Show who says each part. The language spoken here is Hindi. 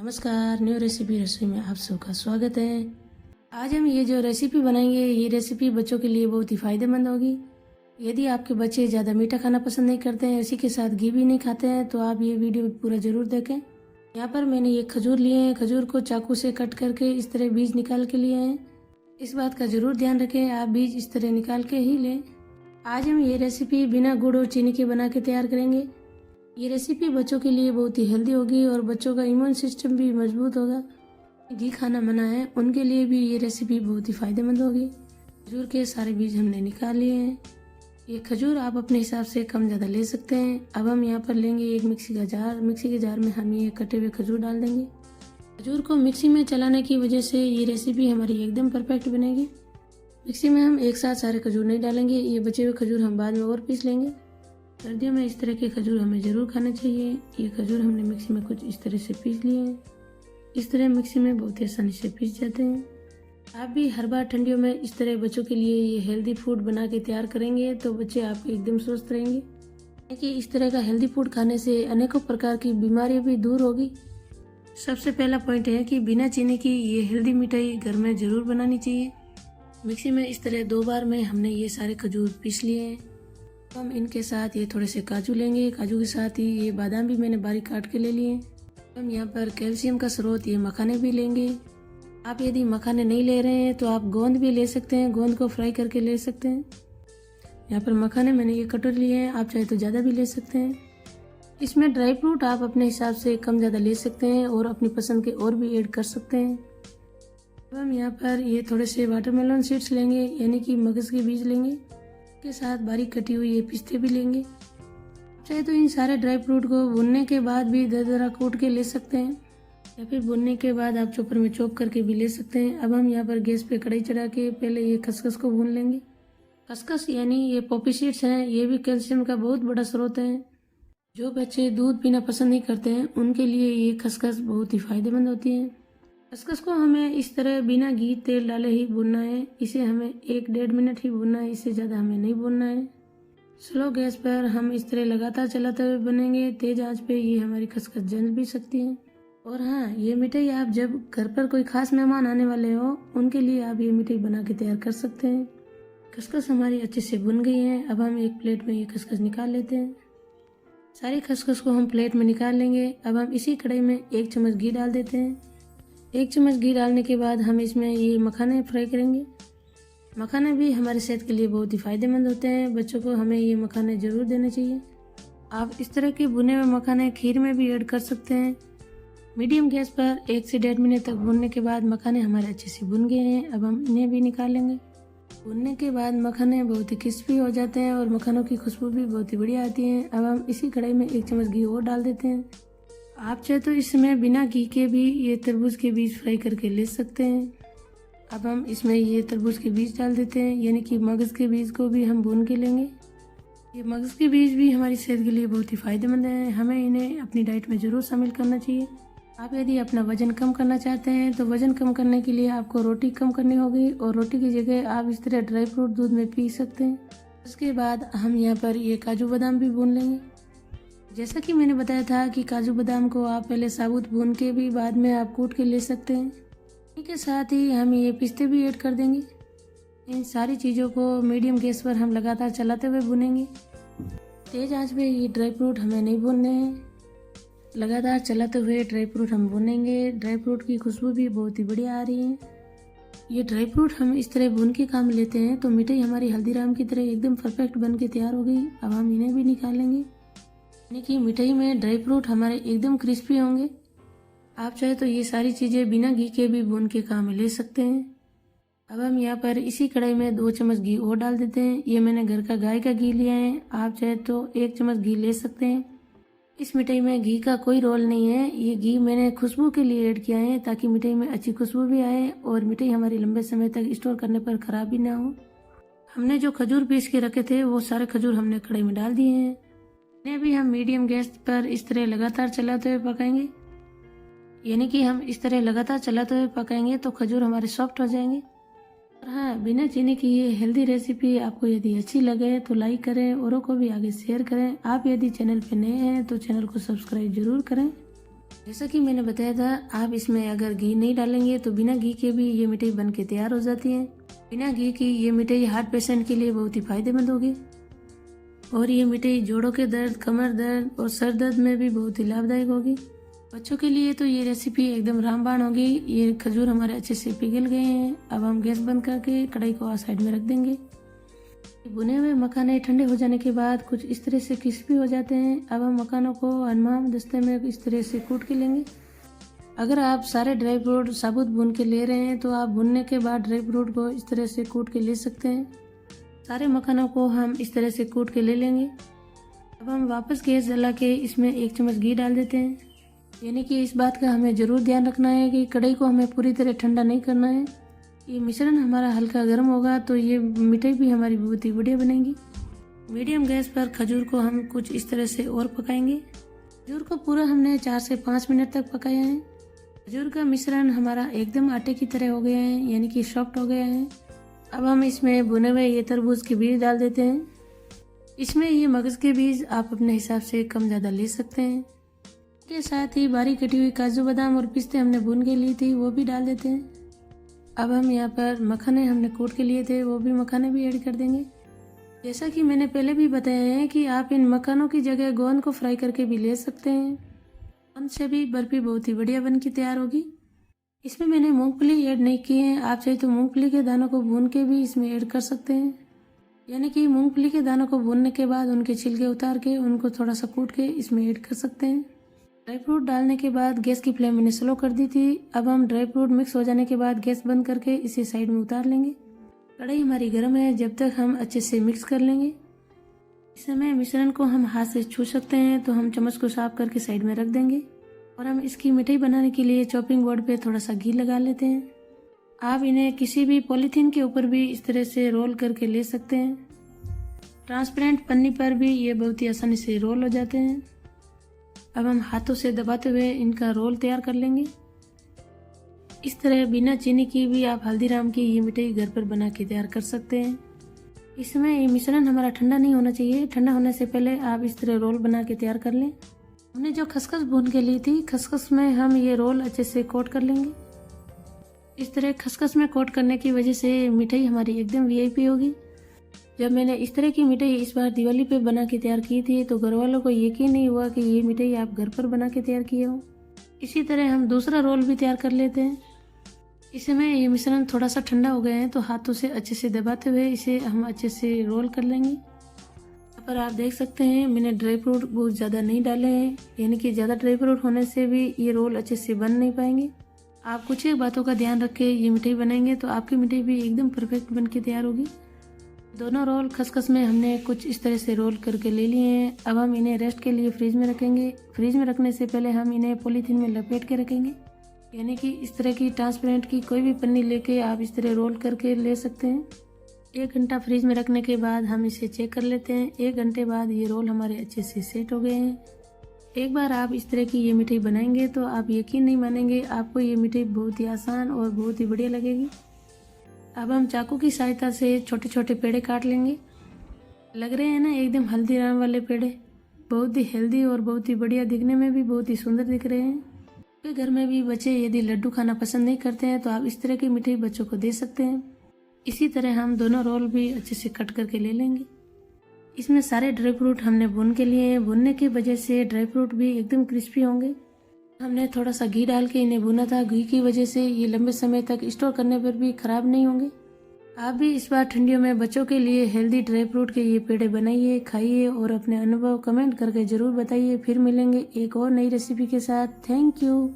Speaker 1: नमस्कार, न्यू रेसिपी रसोई में आप सबका स्वागत है। आज हम ये जो रेसिपी बनाएंगे, ये रेसिपी बच्चों के लिए बहुत ही फायदेमंद होगी। यदि आपके बच्चे ज़्यादा मीठा खाना पसंद नहीं करते हैं, इसी के साथ घी भी नहीं खाते हैं, तो आप ये वीडियो पूरा ज़रूर देखें। यहाँ पर मैंने ये खजूर लिए हैं। खजूर को चाकू से कट करके इस तरह बीज निकाल के लिए हैं। इस बात का ज़रूर ध्यान रखें, आप बीज इस तरह निकाल के ही लें। आज हम ये रेसिपी बिना गुड़ और चीनी के बना के तैयार करेंगे। ये रेसिपी बच्चों के लिए बहुत ही हेल्दी होगी और बच्चों का इम्यून सिस्टम भी मजबूत होगा। घी खाना मना है, उनके लिए भी ये रेसिपी बहुत ही फायदेमंद होगी। खजूर के सारे बीज हमने निकाल लिए हैं। ये खजूर आप अपने हिसाब से कम ज़्यादा ले सकते हैं। अब हम यहाँ पर लेंगे एक मिक्सी का जार। मिक्सी के जार में हम ये कटे हुए खजूर डाल देंगे। खजूर को मिक्सी में चलाने की वजह से ये रेसिपी हमारी एकदम परफेक्ट बनेगी। मिक्सी में हम एक साथ सारे खजूर नहीं डालेंगे, ये बचे हुए खजूर हम बाद में और पीस लेंगे। सर्दियों में इस तरह के खजूर हमें ज़रूर खाने चाहिए। ये खजूर हमने मिक्सी में कुछ इस तरह से पीस लिए हैं। इस तरह मिक्सी में बहुत ही आसानी से पीस जाते हैं। आप भी हर बार ठंडियों में इस तरह बच्चों के लिए ये हेल्दी फूड बना के तैयार करेंगे तो बच्चे आपके एकदम स्वस्थ रहेंगे। क्योंकि इस तरह का हेल्दी फूड खाने से अनेकों प्रकार की बीमारियां भी दूर होगी। सबसे पहला पॉइंट है कि बिना चीनी की ये हेल्दी मिठाई घर में ज़रूर बनानी चाहिए। मिक्सी में इस तरह 2 बार में हमने ये सारे खजूर पीस लिए हैं। हम इनके साथ ये थोड़े से काजू लेंगे। काजू के साथ ही ये बादाम भी मैंने बारीक काट के ले लिए। हम यहाँ पर कैल्शियम का स्रोत ये मखाने भी लेंगे। आप यदि मखाने नहीं ले रहे हैं तो आप गोंद भी ले सकते हैं, गोंद को फ्राई करके ले सकते हैं। यहाँ पर मखाने मैंने ये कटोरी लिए हैं, आप चाहे तो ज़्यादा भी ले सकते हैं। इसमें ड्राई फ्रूट आप अपने हिसाब से कम ज़्यादा ले सकते हैं और अपनी पसंद के और भी ऐड कर सकते हैं। अब हम यहाँ पर ये थोड़े से वाटरमेलन सीड्स लेंगे, यानी कि मगज के बीज लेंगे। के साथ बारीक कटी हुई ये पिस्ते भी लेंगे। चाहे तो इन सारे ड्राई फ्रूट को भुनने के बाद भी दरदरा कूट के ले सकते हैं, या फिर भुनने के बाद आप चॉपर में चॉप करके भी ले सकते हैं। अब हम यहाँ पर गैस पे कढ़ाई चढ़ा के पहले ये खसखस को भून लेंगे। खसखस यानी ये पॉपी सीड्स हैं, ये भी कैल्शियम का बहुत बड़ा स्रोत है। जो बच्चे दूध पीना पसंद नहीं करते हैं उनके लिए ये खसखस बहुत ही फायदेमंद होती है। खसखस को हमें इस तरह बिना घी तेल डाले ही भूनना है। इसे हमें 1-1.5 मिनट ही भूनना है, इससे ज़्यादा हमें नहीं भूनना है। स्लो गैस पर हम इस तरह लगातार चलाते हुए बनेंगे। तेज आंच पे ये हमारी खसखस जल भी सकती है। और हाँ, ये मिठाई आप जब घर पर कोई खास मेहमान आने वाले हो उनके लिए आप ये मिठाई बना के तैयार कर सकते हैं। खसखस हमारी अच्छे से भुन गई है। अब हम एक प्लेट में ये खसखस निकाल लेते हैं। सारी खसखस को हम प्लेट में निकाल लेंगे। अब हम इसी कढ़ाई में 1 चम्मच घी डाल देते हैं। 1 चम्मच घी डालने के बाद हम इसमें ये मखाने फ्राई करेंगे। मखाने भी हमारे सेहत के लिए बहुत ही फायदेमंद होते हैं। बच्चों को हमें ये मखाने ज़रूर देने चाहिए। आप इस तरह के भुने हुए मखाने खीर में भी ऐड कर सकते हैं। मीडियम गैस पर 1 से 1.5 मिनट तक भुनने के बाद मखाने हमारे अच्छे से भुन गए हैं। अब हम इन्हें भी निकाल लेंगे। भुनने के बाद मखाने बहुत ही क्रिस्पी हो जाते हैं और मखानों की खुशबू भी बहुत ही बढ़िया आती है। अब हम इसी कढ़ाई में 1 चम्मच घी और डाल देते हैं। आप चाहे तो इसमें बिना घी के भी ये तरबूज के बीज फ्राई करके ले सकते हैं। अब हम इसमें ये तरबूज के बीज डाल देते हैं, यानी कि मगज़ के बीज को भी हम भून के लेंगे। ये मगज़ के बीज भी हमारी सेहत के लिए बहुत ही फायदेमंद हैं। हमें इन्हें अपनी डाइट में ज़रूर शामिल करना चाहिए। आप यदि अपना वजन कम करना चाहते हैं तो वजन कम करने के लिए आपको रोटी कम करनी होगी और रोटी की जगह आप इस तरह ड्राई फ्रूट दूध में पी सकते हैं। उसके बाद हम यहाँ पर ये काजू बादाम भी भून लेंगे। जैसा कि मैंने बताया था कि काजू बादाम को आप पहले साबुत भून के भी बाद में आप कूट के ले सकते हैं। इनके साथ ही हम ये पिस्ते भी ऐड कर देंगे। इन सारी चीज़ों को मीडियम गैस पर हम लगातार चलाते हुए भुनेंगे। तेज़ आंच पे ये ड्राई फ्रूट हमें नहीं भूनने हैं। लगातार चलाते हुए ड्राई फ्रूट हम भुनेंगे। ड्राई फ्रूट की खुशबू भी बहुत ही बढ़िया आ रही है। ये ड्राई फ्रूट हम इस तरह भून के काम लेते हैं तो मिठाई हमारी हल्दीराम की तरह एकदम परफेक्ट बन के तैयार हो गई। अब हम इन्हें भी निकालेंगे, यानी कि मिठाई में ड्राई फ्रूट हमारे एकदम क्रिस्पी होंगे। आप चाहे तो ये सारी चीज़ें बिना घी के भी भून के काम में ले सकते हैं। अब हम यहाँ पर इसी कढ़ाई में 2 चम्मच घी और डाल देते हैं। ये मैंने घर का गाय का घी लिया है, आप चाहे तो 1 चम्मच घी ले सकते हैं। इस मिठाई में घी का कोई रोल नहीं है। ये घी मैंने खुशबू के लिए ऐड किया है ताकि मिठाई में अच्छी खुशबू भी आए और मिठाई हमारी लंबे समय तक स्टोर करने पर ख़राब भी ना हो। हमने जो खजूर पीस के रखे थे वो सारे खजूर हमने कढ़ाई में डाल दिए हैं। इन्हें भी हम मीडियम गैस पर इस तरह लगातार चलाते हुए पकाएंगे, यानी कि हम इस तरह लगातार चलाते हुए पकाएंगे तो खजूर हमारे सॉफ्ट हो जाएंगे। और हाँ, बिना चीनी की ये हेल्दी रेसिपी आपको यदि अच्छी लगे तो लाइक करें, औरों को भी आगे शेयर करें। आप यदि चैनल पे नए हैं तो चैनल को सब्सक्राइब जरूर करें। जैसा कि मैंने बताया था, आप इसमें अगर घी नहीं डालेंगे तो बिना घी के भी ये मिठाई बन के तैयार हो जाती है। बिना घी की ये मिठाई हार्ट पेशेंट के लिए बहुत ही फायदेमंद होगी और ये मिठाई जोड़ों के दर्द, कमर दर्द और सर दर्द में भी बहुत ही लाभदायक होगी। बच्चों के लिए तो ये रेसिपी एकदम रामबाण होगी। ये खजूर हमारे अच्छे से पिघल गए हैं। अब हम गैस बंद करके कढ़ाई को साइड में रख देंगे। भुने हुए मखाने ठंडे हो जाने के बाद कुछ इस तरह से क्रिस्पी हो जाते हैं। अब हम मखानों को हमाम दस्ते में इस तरह से कूट के लेंगे। अगर आप सारे ड्राई फ्रूट साबुत भून के ले रहे हैं तो आप भुनने के बाद ड्राई फ्रूट को इस तरह से कूट के ले सकते हैं। सारे मखानों को हम इस तरह से कूट के ले लेंगे। अब हम वापस गैस जला के इसमें 1 चम्मच घी डाल देते हैं। यानी कि इस बात का हमें ज़रूर ध्यान रखना है कि कढ़ाई को हमें पूरी तरह ठंडा नहीं करना है। ये मिश्रण हमारा हल्का गर्म होगा तो ये मिठाई भी हमारी बहुत ही बढ़िया बनेगी। मीडियम गैस पर खजूर को हम कुछ इस तरह से और पकाएंगे। खजूर को पूरा हमने 4 से 5 मिनट तक पकाया है। खजूर का मिश्रण हमारा एकदम आटे की तरह हो गया है, यानी कि सॉफ्ट हो गया है। अब हम इसमें भुने हुए ये तरबूज के बीज डाल देते हैं। इसमें ये मगज के बीज आप अपने हिसाब से कम ज़्यादा ले सकते हैं। के साथ ही बारीक कटी हुई काजू बादाम और पिस्ते हमने भून के लिए थी, वो भी डाल देते हैं। अब हम यहाँ पर मखाने हमने कूट के लिए थे, वो भी मखाने भी ऐड कर देंगे। जैसा कि मैंने पहले भी बताया है कि आप इन मखानों की जगह गोंद को फ्राई करके भी ले सकते हैं। गोंद से भी बर्फी बहुत ही बढ़िया बन के तैयार होगी। इसमें मैंने मूंगफली ऐड नहीं की है। आप चाहे तो मूंगफली के दानों को भून के भी इसमें ऐड कर सकते हैं। यानी कि मूंगफली के दानों को भूनने के बाद उनके छिलके उतार के उनको थोड़ा सा कूट के इसमें ऐड कर सकते हैं। ड्राई फ्रूट डालने के बाद गैस की फ्लेम मैंने स्लो कर दी थी। अब हम ड्राई फ्रूट मिक्स हो जाने के बाद गैस बंद करके इसे साइड में उतार लेंगे। कढ़ाई हमारी गर्म है, जब तक हम अच्छे से मिक्स कर लेंगे। इस समय मिश्रण को हम हाथ से छू सकते हैं, तो हम चम्मच को साफ करके साइड में रख देंगे और हम इसकी मिठाई बनाने के लिए चॉपिंग बोर्ड पे थोड़ा सा घी लगा लेते हैं। आप इन्हें किसी भी पॉलीथीन के ऊपर भी इस तरह से रोल करके ले सकते हैं। ट्रांसपेरेंट पन्नी पर भी ये बहुत ही आसानी से रोल हो जाते हैं। अब हम हाथों से दबाते हुए इनका रोल तैयार कर लेंगे। इस तरह बिना चीनी की भी आप हल्दीराम की ये मिठाई घर पर बना के तैयार कर सकते हैं। इसमें ये मिश्रण हमारा ठंडा नहीं होना चाहिए। ठंडा होने से पहले आप इस तरह रोल बना के तैयार कर लें। हमने जो खसखस भून के ली थी, खसखस में हम ये रोल अच्छे से कोट कर लेंगे। इस तरह खसखस में कोट करने की वजह से मिठाई हमारी एकदम वीआईपी होगी। जब मैंने इस तरह की मिठाई इस बार दिवाली पे बना के तैयार की थी तो घर वालों को यकीन नहीं हुआ कि ये मिठाई आप घर पर बना के तैयार किए हो। इसी तरह हम दूसरा रोल भी तैयार कर लेते हैं। इस समय ये मिश्रण थोड़ा सा ठंडा हो गया है, तो हाथों से अच्छे से दबाते हुए इसे हम अच्छे से रोल कर लेंगे। यहाँ पर आप देख सकते हैं मैंने ड्राई फ्रूट बहुत ज़्यादा नहीं डाले हैं, यानी कि ज़्यादा ड्राई फ्रूट होने से भी ये रोल अच्छे से बन नहीं पाएंगे। आप कुछ एक बातों का ध्यान रख के ये मिठाई बनाएंगे तो आपकी मिठाई भी एकदम परफेक्ट बन के तैयार होगी। दोनों रोल खसखस में हमने कुछ इस तरह से रोल करके ले लिए हैं। अब हम इन्हें रेस्ट के लिए फ्रिज में रखेंगे। फ्रिज में रखने से पहले हम इन्हें पॉलीथीन में लपेट के रखेंगे, यानी कि इस तरह की ट्रांसपेरेंट की कोई भी पन्नी लेके आप इस तरह रोल करके ले सकते हैं। 1 घंटा फ्रिज में रखने के बाद हम इसे चेक कर लेते हैं। 1 घंटे बाद ये रोल हमारे अच्छे से सेट हो गए हैं। एक बार आप इस तरह की ये मिठाई बनाएंगे तो आप यकीन नहीं मानेंगे, आपको ये मिठाई बहुत ही आसान और बहुत ही बढ़िया लगेगी। अब हम चाकू की सहायता से छोटे छोटे पेड़े काट लेंगे। लग रहे हैं ना एकदम हल्दीराम वाले पेड़े, बहुत ही हेल्दी और बहुत ही बढ़िया, दिखने में भी बहुत ही सुंदर दिख रहे हैं। आपके घर में भी बच्चे यदि लड्डू खाना पसंद नहीं करते हैं तो आप इस तरह की मिठाई बच्चों को दे सकते हैं। इसी तरह हम दोनों रोल भी अच्छे से कट करके ले लेंगे। इसमें सारे ड्राई फ्रूट हमने भून के लिए हैं। भूनने की वजह से ड्राई फ्रूट भी एकदम क्रिस्पी होंगे। हमने थोड़ा सा घी डाल के इन्हें भुना था। घी की वजह से ये लंबे समय तक स्टोर करने पर भी खराब नहीं होंगे। आप भी इस बार ठंडियों में बच्चों के लिए हेल्दी ड्राई फ्रूट के ये पेड़े बनाइए, खाइए और अपने अनुभव कमेंट करके जरूर बताइए। फिर मिलेंगे एक और नई रेसिपी के साथ। Thank you.